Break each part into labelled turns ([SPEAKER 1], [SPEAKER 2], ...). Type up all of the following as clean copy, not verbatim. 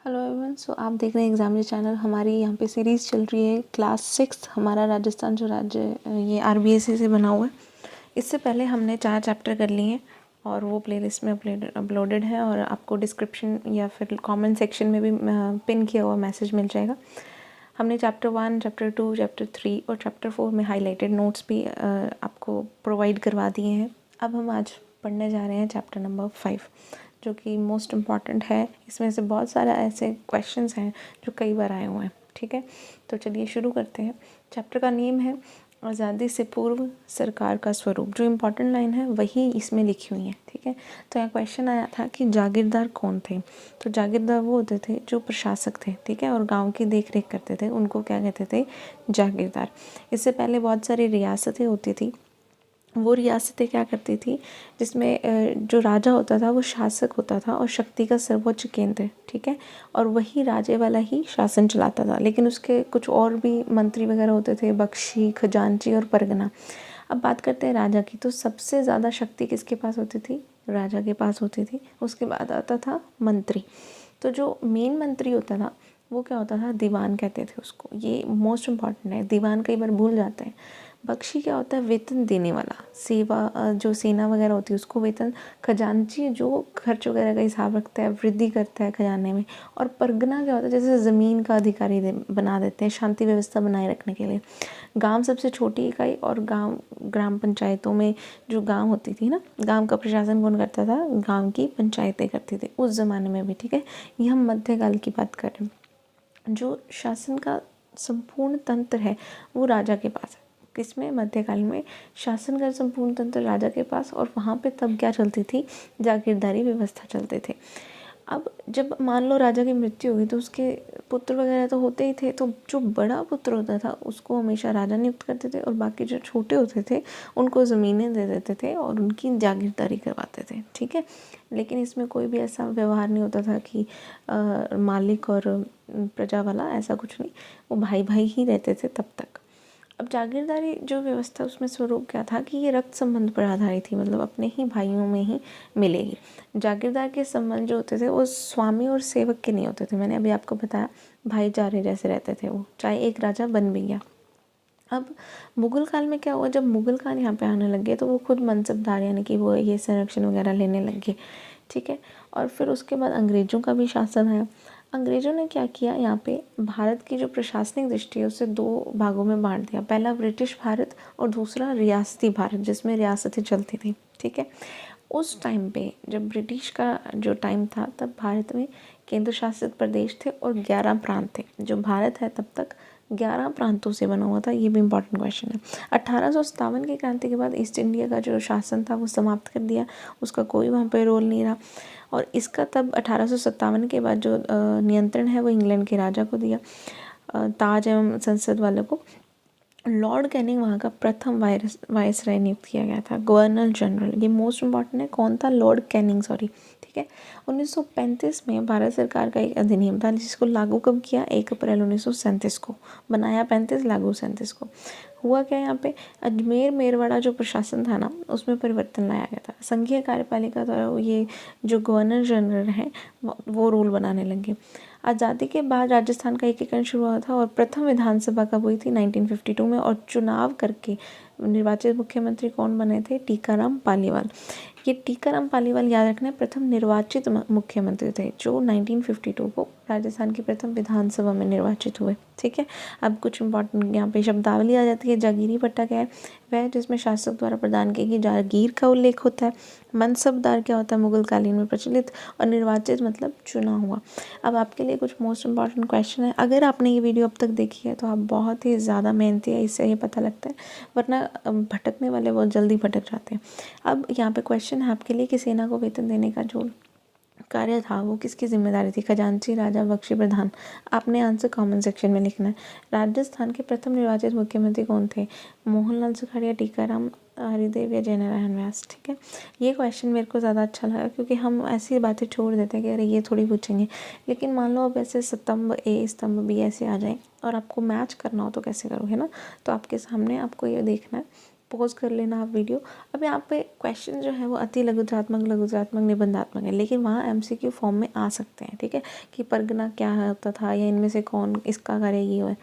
[SPEAKER 1] Hello everyone. सो आप देख रहे हैं एग्जामिनर चैनल। हमारी यहाँ पे सीरीज़ चल रही है क्लास 6 हमारा राजस्थान जो राज्य ये आरबीएससी से बना हुआ है। इससे पहले हमने 4 चैप्टर कर लिए हैं और वो प्लेलिस्ट में अपलोडेड है और आपको डिस्क्रिप्शन या फिर कमेंट सेक्शन में भी पिन किया हुआ मैसेज मिल जाएगा। हमने चैप्टर 1, चैप्टर 2, चैप्टर 3 और चैप्टर 4 में हाईलाइटेड नोट्स भी आपको प्रोवाइड करवा दिए हैं। अब हम आज पढ़ने जा रहे हैं चैप्टर नंबर 5 जो कि मोस्ट इम्पॉर्टेंट है। इसमें से बहुत सारा ऐसे क्वेश्चंस हैं जो कई बार आए हुए हैं। ठीक है, तो चलिए शुरू करते हैं। चैप्टर का नेम है आज़ादी से पूर्व सरकार का स्वरूप। जो इम्पोर्टेंट लाइन है वही इसमें लिखी हुई है। ठीक है, तो यहाँ क्वेश्चन आया था कि जागीरदार कौन थे। तो जागीरदार वो होते थे जो प्रशासक थे, ठीक है, और गांव की देख रेख करते थे, उनको क्या कहते थे, जागीरदार। इससे पहले बहुत सारी रियासतें होती थी। वो रियासतें क्या करती थी, जिसमें जो राजा होता था वो शासक होता था और शक्ति का सर्वोच्च केंद्र, ठीक है, और वही राजे वाला ही शासन चलाता था। लेकिन उसके कुछ और भी मंत्री वगैरह होते थे, बख्शी, खजांची और परगना। अब बात करते हैं राजा की। तो सबसे ज़्यादा शक्ति किसके पास होती थी, राजा के पास होती थी। उसके बाद आता था मंत्री। तो जो मेन मंत्री होता था वो क्या होता था, दीवान कहते थे उसको। ये मोस्ट इम्पॉर्टेंट है, दीवान कई बार भूल जाते हैं। बख्शी क्या होता है, वेतन देने वाला, सेवा जो सेना वगैरह होती है उसको वेतन। खजांची जो खर्च वगैरह का हिसाब रखता है, वृद्धि करता है खजाने में। और परगना क्या होता है, जैसे ज़मीन का अधिकारी बना देते हैं शांति व्यवस्था बनाए रखने के लिए। गांव सबसे छोटी इकाई और गांव ग्राम पंचायतों में जो गांव होती थी ना, गांव का प्रशासन कौन करता था, गांव की पंचायतें करती थी उस ज़माने में भी। ठीक है, ये हम मध्यकाल की बात कर रहे हैं। जो शासन का संपूर्ण तंत्र है वो राजा के पास है। किसमें, मध्यकाल में शासन का संपूर्ण तंत्र राजा के पास। और वहाँ पे तब क्या चलती थी, जागीरदारी व्यवस्था चलते थे। अब जब मान लो राजा की मृत्यु हुई तो उसके पुत्र वगैरह तो होते ही थे। तो जो बड़ा पुत्र होता था उसको हमेशा राजा नियुक्त करते थे और बाकी जो छोटे होते थे उनको ज़मीनें दे देते थे और उनकी जागीरदारी करवाते थे। ठीक है, लेकिन इसमें कोई भी ऐसा व्यवहार नहीं होता था कि मालिक और प्रजा वाला, ऐसा कुछ नहीं। वो भाई भाई ही रहते थे तब तक। अब जागीरदारी जो व्यवस्था उसमें स्वरूप क्या था कि ये रक्त संबंध पर आधारित थी, मतलब अपने ही भाइयों में ही मिलेगी। जागीरदार के संबंध जो होते थे वो स्वामी और सेवक के नहीं होते थे। मैंने अभी आपको बताया भाईचारे जैसे रहते थे वो, चाहे एक राजा बन भी गया। अब मुगल काल में क्या हुआ, जब मुगल काल यहाँ पे आने लगे तो वो खुद मनसबदार यानी कि वो ये संरक्षण वगैरह लेने लगे। ठीक है, और फिर उसके बाद अंग्रेज़ों का भी शासन आया। अंग्रेज़ों ने क्या किया, यहाँ पे भारत की जो प्रशासनिक दृष्टि है उसे 2 भागों में बांट दिया। पहला ब्रिटिश भारत और दूसरा रियासती भारत, जिसमें रियासतें चलती थी। ठीक है, उस टाइम पे जब ब्रिटिश का जो टाइम था तब भारत में केंद्र शासित प्रदेश थे और 11 प्रांत थे। जो भारत है तब तक 11 प्रांतों से बना हुआ था। ये भी इम्पोर्टेंट क्वेश्चन है। 1857 की क्रांति के बाद ईस्ट इंडिया का जो शासन था वो समाप्त कर दिया, उसका कोई वहाँ पे रोल नहीं रहा। और इसका तब 1857 के बाद जो नियंत्रण है वो इंग्लैंड के राजा को दिया, ताज एवं संसद वालों को। लॉर्ड कैनिंग वहाँ का प्रथम वायसराय नियुक्त किया गया था, गवर्नर जनरल। ये मोस्ट इम्पॉर्टेंट है, कौन था, लॉर्ड कैनिंग, सॉरी। ठीक है, 1935 में भारत सरकार का एक अधिनियम था जिसको लागू कब किया, 1 अप्रैल 1937 को। बनाया 35, लागू 37 को। हुआ क्या, यहाँ पे अजमेर मेरवाड़ा जो प्रशासन था ना उसमें परिवर्तन लाया गया था। संघीय कार्यपालिका द्वारा ये जो गवर्नर जनरल हैं वो रूल बनाने लगे। आज़ादी के बाद राजस्थान का एकीकरण शुरू हुआ था और प्रथम विधानसभा कब हुई थी, 1952 में। और चुनाव करके निर्वाचित मुख्यमंत्री कौन बने थे, टीकाराम पालीवाल। ये टीकाराम पालीवाल याद रखना, प्रथम निर्वाचित मुख्यमंत्री थे जो 1952 को राजस्थान की प्रथम विधानसभा में निर्वाचित हुए। ठीक है, अब कुछ इंपॉर्टेंट यहाँ पे शब्दावली आ जाती है। जागीरी पट्टा क्या है, वह जिसमें शासक द्वारा प्रदान की गई जागीर का उल्लेख होता है। मनसबदार क्या होता है, मुगल कालीन में प्रचलित। और निर्वाचित मतलब चुना हुआ। अब आपके लिए कुछ मोस्ट इम्पॉर्टेंट क्वेश्चन है। अगर आपने ये वीडियो अब तक देखी है तो आप बहुत ही ज़्यादा मेहनती है, इससे ये पता लगता है, वरना भटकने वाले बहुत जल्दी भटक जाते हैं। अब यहाँ पे क्वेश्चन है आपके लिए कि सेना को वेतन देने का जो कार्य था वो किसकी जिम्मेदारी थी, खजांची, राजा, बख्शी, प्रधान। आपने आंसर कमेंट सेक्शन में लिखना है। राजस्थान के प्रथम निर्वाचित मुख्यमंत्री कौन थे, मोहनलाल सुखाड़िया, टीकाराम हरिदेव या जयनारायण व्यास। ठीक है, ये क्वेश्चन मेरे को ज़्यादा अच्छा लगा क्योंकि हम ऐसी बातें छोड़ देते हैं कि अरे ये थोड़ी पूछेंगे। लेकिन मान लो अब ऐसे स्तंभ ए स्तंभ बी ऐसे आ जाए और आपको मैच करना हो तो कैसे करोगे ना। तो आपके सामने आपको ये देखना है पॉज कर लेना आप वीडियो। अब यहाँ पे क्वेश्चन जो है वो अति लघुचात्मक, लघुचात्मक, निबंधात्मक है, लेकिन वहाँ MCQ फॉर्म में आ सकते हैं, ठीक है, कि परगना क्या होता था या इनमें से कौन इसका कार्य ये है,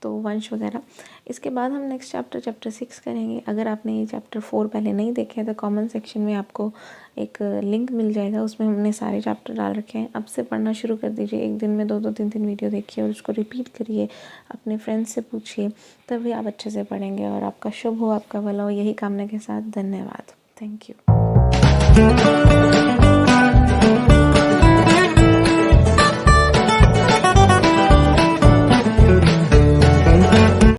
[SPEAKER 1] तो वंश वगैरह। इसके बाद हम नेक्स्ट चैप्टर 6 करेंगे। अगर आपने ये चैप्टर 4 पहले नहीं देखे हैं तो कमेंट सेक्शन में आपको एक लिंक मिल जाएगा, उसमें हमने सारे चैप्टर डाल रखे हैं। अब से पढ़ना शुरू कर दीजिए, एक दिन में 2-2 3-3 वीडियो देखिए और उसको रिपीट करिए, अपने फ्रेंड्स से पूछिए, तभी आप अच्छे से पढ़ेंगे और आपका शुभ हो, आपका भला हो, यही कामना के साथ धन्यवाद। Thank you.